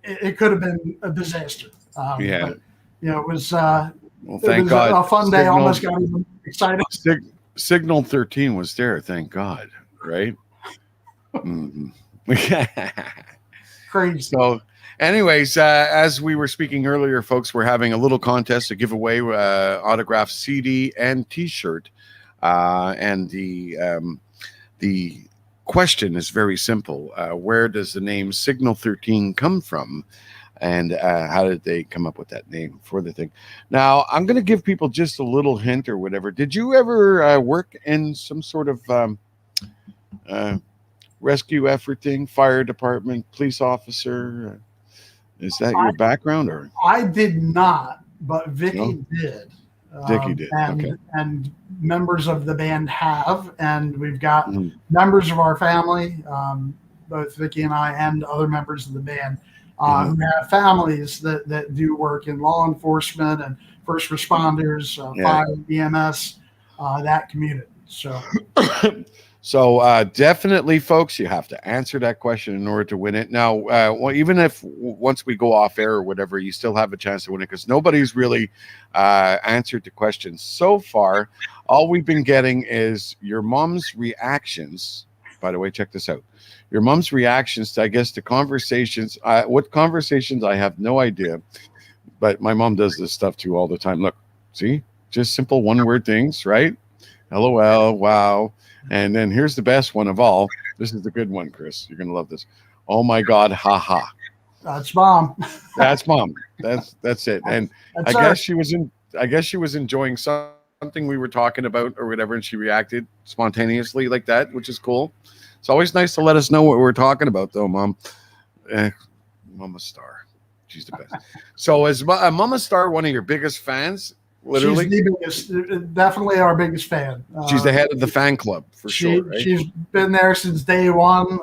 it could have been a disaster. But, it was thank God. A fun day. Almost got even excited. Signal 13 was there, thank God, right? Crazy. So anyways, as we were speaking earlier, folks, we're having a little contest to give away autographed CD and T-shirt. And the question is very simple. Where does the name Signal 13 come from? And how did they come up with that name for the thing? Now, I'm going to give people just a little hint or whatever. Did you ever work in some sort of rescue effort thing, fire department, police officer? Is that your background? Or I did not, but Vicky did. Vicky did. And members of the band have, and we've got members of our family, both Vicky and I, and other members of the band, who have families that do work in law enforcement and first responders, fire, EMS, that community. So definitely, folks, you have to answer that question in order to win it. Now, even if once we go off air or whatever, you still have a chance to win it, because nobody's really answered the question so far. All we've been getting is your mom's reactions. By the way, check this out. Your mom's reactions to, I guess, the conversations. What conversations, I have no idea. But my mom does this stuff too all the time. Look, see, just simple one-word things, right? LOL, wow. And then here's the best one of all. This is the good one, Chris. You're going to love this. Oh my God, haha. That's mom. That's mom. That's it. And I guess she was enjoying something we were talking about or whatever, and she reacted spontaneously like that, which is cool. It's always nice to let us know what we're talking about, though, Mom. Mama Star. She's the best. So is Mama Star one of your biggest fans? Literally? She's the biggest, definitely our biggest fan. She's the head of the fan club, for sure, right? She's been there since day one.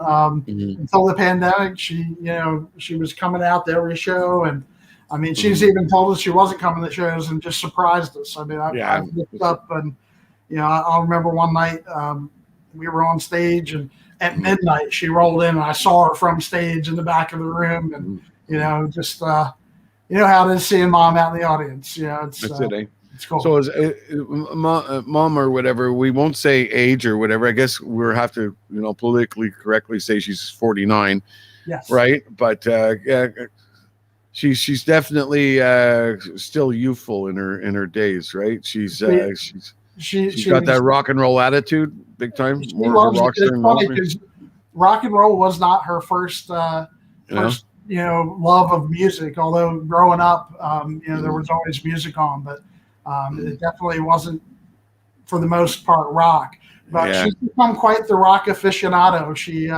Until the pandemic, she was coming out to every show. And, I mean, she's even told us she wasn't coming to shows and just surprised us. I mean, I looked up and, I'll remember one night we were on stage, and at midnight she rolled in, and I saw her from stage in the back of the room. And, just... you know how it is seeing mom out in the audience. It's that's it, eh? It's cool. So, mom or whatever, we won't say age or whatever. I guess we'll have to, politically correctly say she's 49, Yes. right? But yeah, she's definitely still youthful in her days, right? She's got that rock and roll attitude, big time. More of a rock star. It's funny because rock and roll was not her first love of music. Although growing up, there was always music on, but it definitely wasn't, for the most part, rock. But she's become quite the rock aficionado. She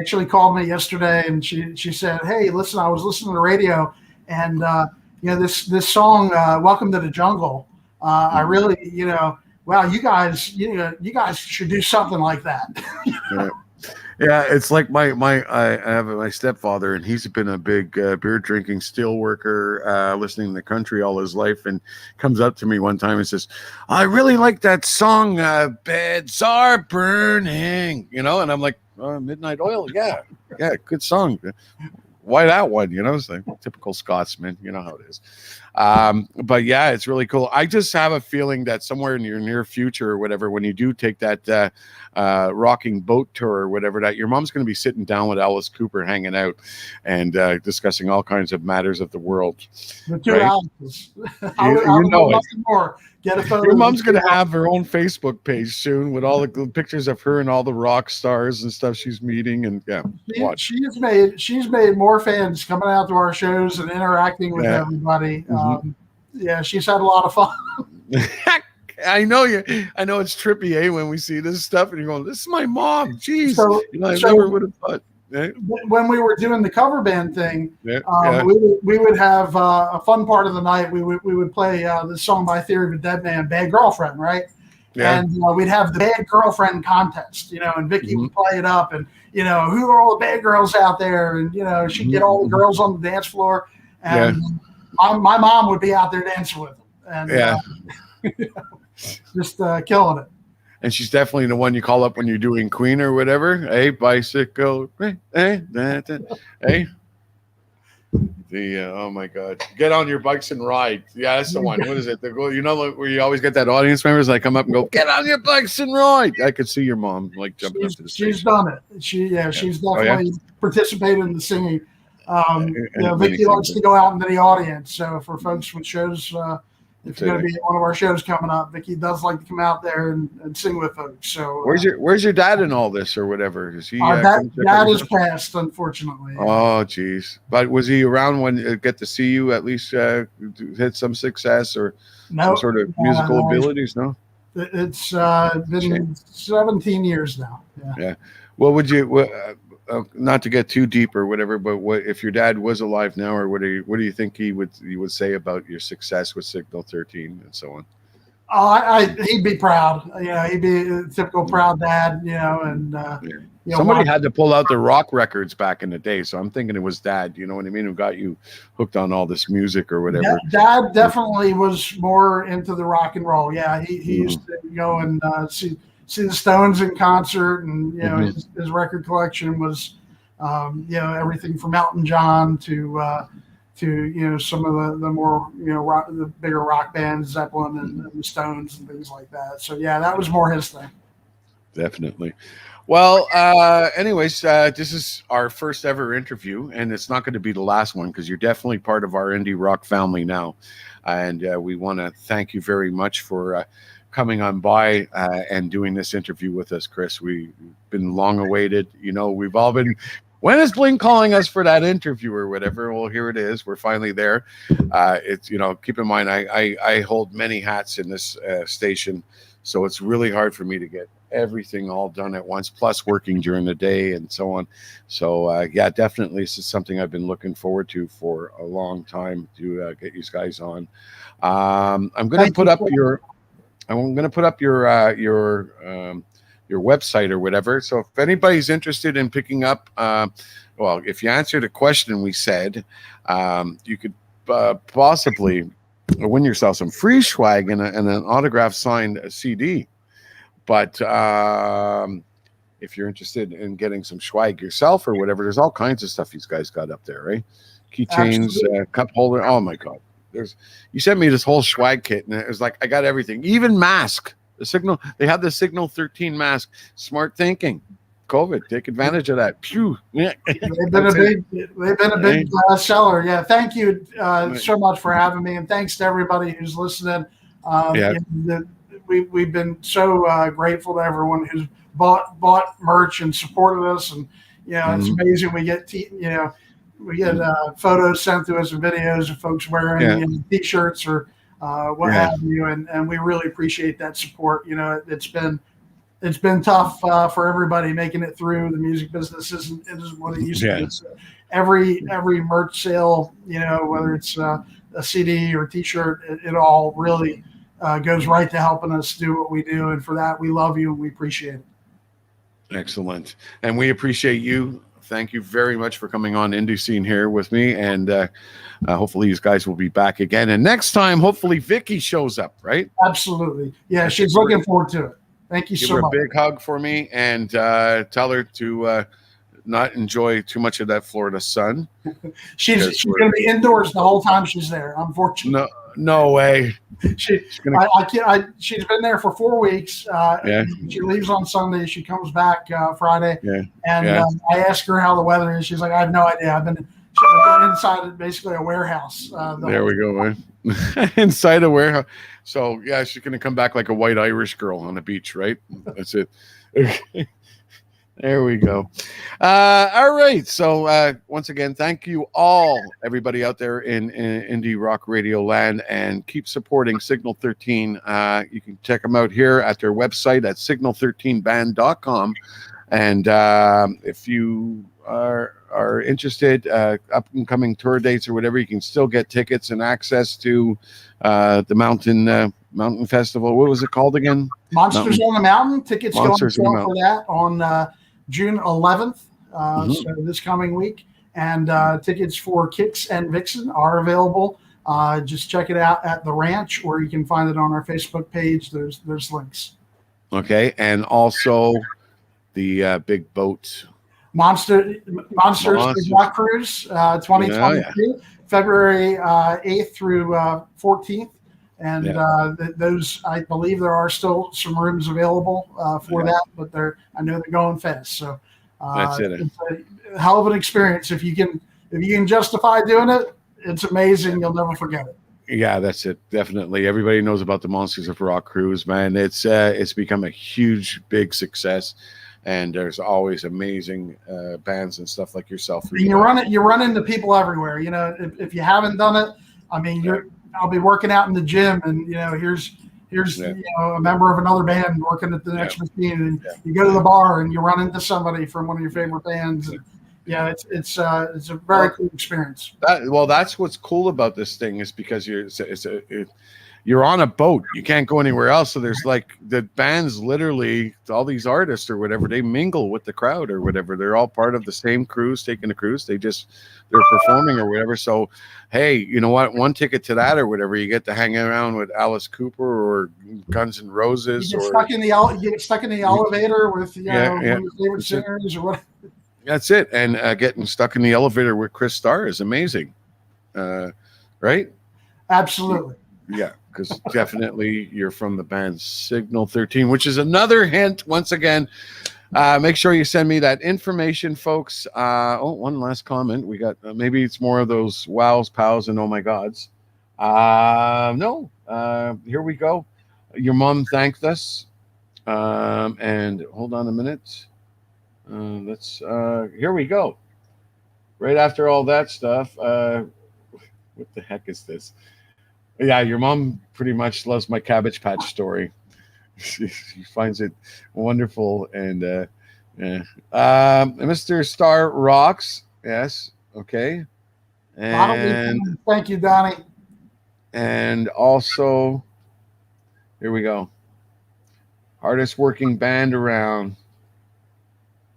actually called me yesterday, and she said, "Hey, listen, I was listening to the radio, and this song, Welcome to the Jungle. I really, wow, you guys should do something like that." Yeah, it's like I have my stepfather, and he's been a big beer drinking steel worker, listening to the country all his life, and comes up to me one time and says, "I really like that song, Beds Are Burning," and I'm like, Midnight Oil, yeah, good song. Why that one? It's like typical Scotsman. You know how it is. But yeah, it's really cool. I just have a feeling that somewhere in your near future or whatever, when you do take that rocking boat tour or whatever, that your mom's going to be sitting down with Alice Cooper, hanging out and discussing all kinds of matters of the world. The two Alices. More. Get a photo. Your mom's going to have her own Facebook page soon with all the pictures of her and all the rock stars and stuff she's meeting. And she's made more fans coming out to our shows and interacting with everybody. She's had a lot of fun. I know it's trippy, when we see this stuff and you're going, "This is my mom." Jeez, I never would have thought. When we were doing the cover band thing, we would have a fun part of the night. We would play this song by Theory of a Dead Man, "Bad Girlfriend," right? Yeah. And we'd have the Bad Girlfriend contest, and Vicky would play it up, and who are all the bad girls out there, and she'd get all the girls on the dance floor, and my mom would be out there dancing with them, and just killing it. And she's definitely the one you call up when you're doing Queen or whatever. Hey, bicycle. Hey. Oh my God. Get on your bikes and ride. Yeah, that's the one. What is it? Where you always get that audience members that come up and go, "Get on your bikes and ride." I could see your mom jumping up to the stage. She's done it. She's definitely participated in the singing. Vicky likes to go out into the audience. So for folks with shows, if you're going to be at one of our shows coming up, Vicky does like to come out there and sing with folks. So where's your dad in all this or whatever? Is he? Dad is passed, unfortunately. Oh, geez. But was he around when get to see you at least hit some success or some sort of musical abilities? No. It's been 17 years now. Yeah. Well, would you? Not to get too deep or whatever, but if your dad was alive now, or what do you think he would say about your success with Signal 13 and so on? He'd be proud. He'd be a typical proud dad. And somebody had to pull out the rock records back in the day, so I'm thinking it was Dad. You know what I mean? Who got you hooked on all this music or whatever? Dad definitely was more into the rock and roll. Yeah, he used to go and see the Stones in concert, and his record collection was everything from Elton John to some of the more the bigger rock bands, Zeppelin and the Stones and things like that. So that was more his thing. Definitely. Well, anyways, this is our first ever interview, and it's not going to be the last one because you're definitely part of our indie rock family now, and we want to thank you very much for coming on by and doing this interview with us, Chris. We've been long awaited. We've all been, when is Bling calling us for that interview or whatever? Well, here it is. We're finally there. It's, keep in mind, I hold many hats in this station, so it's really hard for me to get everything all done at once, plus working during the day and so on. So definitely this is something I've been looking forward to for a long time to get you guys on. I'm going to put up your website or whatever. So if anybody's interested in picking up, if you answer the question we said, you could possibly win yourself some free swag and an autograph signed CD. But if you're interested in getting some swag yourself or whatever, there's all kinds of stuff these guys got up there, right? Keychains, cup holder. Oh my God. You sent me this whole swag kit, and it was like I got everything, even mask. The Signal, they have the Signal 13 mask. Smart thinking. COVID, take advantage of that. Pew. Yeah. They've been a big seller. Yeah, thank you so much for having me, and thanks to everybody who's listening. We've been so grateful to everyone who's bought merch and supported us, and it's amazing. We get photos sent to us and videos of folks wearing T-shirts or what have you, and we really appreciate that support. It's been tough for everybody making it through. The music business isn't what it used to be. So every merch sale, whether it's a CD or a T-shirt, it all really goes right to helping us do what we do. And for that, we love you and we appreciate it. Excellent. And we appreciate you. Thank you very much for coming on Indie Scene here with me. And hopefully these guys will be back again. And next time, hopefully Vicky shows up, right? Absolutely. Yeah, she's looking forward to it. Thank you so much. Give her a big hug for me and tell her to not enjoy too much of that Florida sun. She's going to be indoors the whole time she's there, unfortunately. No way. She's been there for 4 weeks. She leaves on Sunday. She comes back Friday. I asked her how the weather is. She's like, I have no idea. I've been inside basically a warehouse. There we go, man. Inside a warehouse. So she's gonna come back like a white Irish girl on the beach, right? That's it. There we go. All right. So once again, thank you all, everybody out there in indie rock radio land, and keep supporting Signal 13. You can check them out here at their website at signal13band.com. And if you are interested, up and coming tour dates or whatever, you can still get tickets and access to the Mountain Festival. What was it called again? Monsters on the Mountain. Tickets going for that on June 11th, so this coming week. And tickets for Kicks and Vixen are available. Just check it out at the Ranch, or you can find it on our Facebook page. There's links. Okay, and also the big boat. Monsters Big Rock Cruise 2022, February 8th through 14th. And those, I believe there are still some rooms available for that, but I know they're going fast. So that's it. It's a hell of an experience. If you can justify doing it, it's amazing. You'll never forget it. Yeah, that's it. Definitely. Everybody knows about the Monsters of Rock Cruise, man. It's become a huge, big success. And there's always amazing bands and stuff like yourself. You run into people everywhere. If you haven't done it, I mean, I'll be working out in the gym, and here's a member of another band working at the next machine, and you go to the bar and you run into somebody from one of your favorite bands. And, it's a very cool experience. That's what's cool about this thing, is because you're on a boat. You can't go anywhere else. So there's like the bands, literally all these artists or whatever, they mingle with the crowd or whatever. They're all part of the same cruise, taking a cruise. They're performing or whatever. So, hey, you know what? One ticket to that or whatever, you get to hang around with Alice Cooper or Guns N' Roses. You get stuck in the elevator with one of your favorite singers or what. That's it. And getting stuck in the elevator with Chris Starr is amazing. Right? Absolutely. Yeah. Because definitely you're from the band Signal 13, which is another hint. Once again, make sure you send me that information, folks. One last comment. We got maybe it's more of those wows, pows, and oh my gods. No. Here we go. Your mom thanked us. And hold on a minute. Here we go. Right after all that stuff. What the heck is this? Yeah, your mom pretty much loves my Cabbage Patch story. She finds it wonderful. And Mr. Star rocks. Yes. Okay. And thank you, Donnie. And also, here we go. Hardest working band around.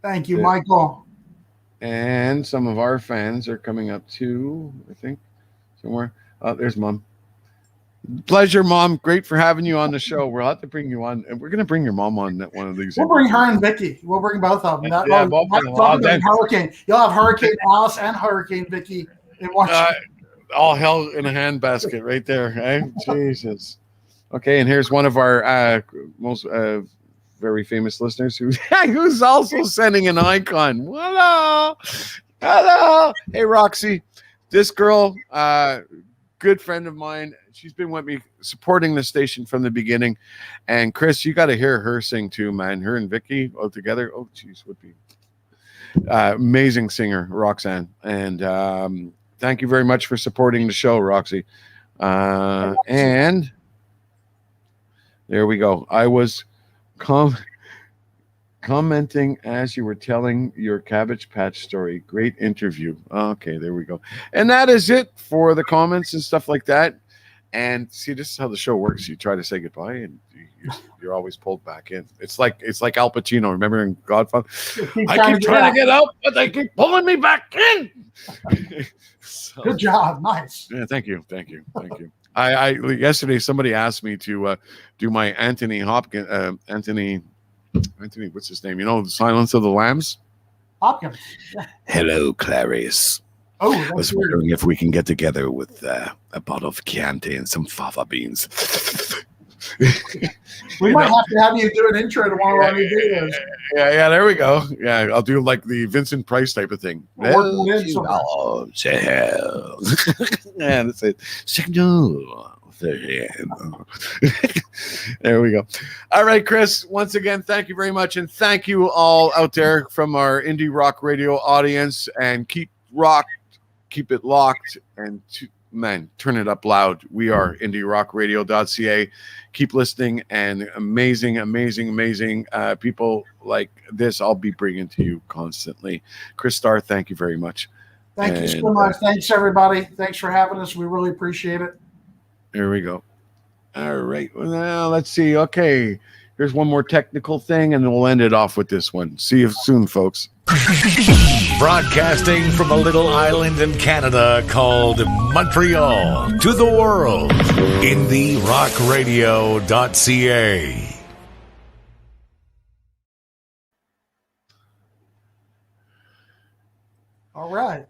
Thank you, Michael. And some of our fans are coming up too, I think, somewhere. Oh, there's Mom. Pleasure, Mom. Great for having you on the show. We'll have to bring you on, and we're going to bring your mom on one of these. We'll bring her and Vicky. We'll bring both of them. Both of them. Hurricane. You'll have Hurricane Alice and Hurricane Vicky in Washington. all hell in a handbasket right there. Eh? Jesus. Okay, and here's one of our most very famous listeners who's also sending an icon. Hello. Hello. Hey, Roxy. This girl, good friend of mine. She's been with me supporting the station from the beginning. And Chris, you got to hear her sing too, man. Her and Vicky all together. Oh, geez, would be amazing singer, Roxanne. And thank you very much for supporting the show, Roxy. And there we go. I was commenting as you were telling your Cabbage Patch story. Great interview. Okay, there we go. And that is it for the comments and stuff like that. And see, this is how the show works. You try to say goodbye, and you're always pulled back in. It's like Al Pacino. Remember in Godfather? I keep trying to get out, but they keep pulling me back in. So, good job, nice. Yeah, thank you. I yesterday somebody asked me to do my Anthony Hopkins. Anthony, what's his name? You know, the Silence of the Lambs. Hopkins. Yeah. Hello, Clarice. Oh, I was wondering if we can get together with a bottle of Chianti and some fava beans. We might have to have you do an intro to one of our new videos. Yeah, there we go. Yeah, I'll do like the Vincent Price type of thing. Oh, say hell. Yeah, that's it. Signal. There we go. All right, Chris, once again, thank you very much. And thank you all out there from our Indie Rock Radio audience. And keep it locked, and turn it up loud. We are indierockradio.ca. Keep listening, and amazing people like this I'll be bringing to you constantly. Chris Starr, thank you very much. Thank you so much. Thanks, everybody. Thanks for having us. We really appreciate it. There we go. All right. Well, now let's see. Okay. Here's one more technical thing, and we'll end it off with this one. See you soon, folks. Broadcasting from a little island in Canada called Montreal to the world, indierockradio.ca. All right.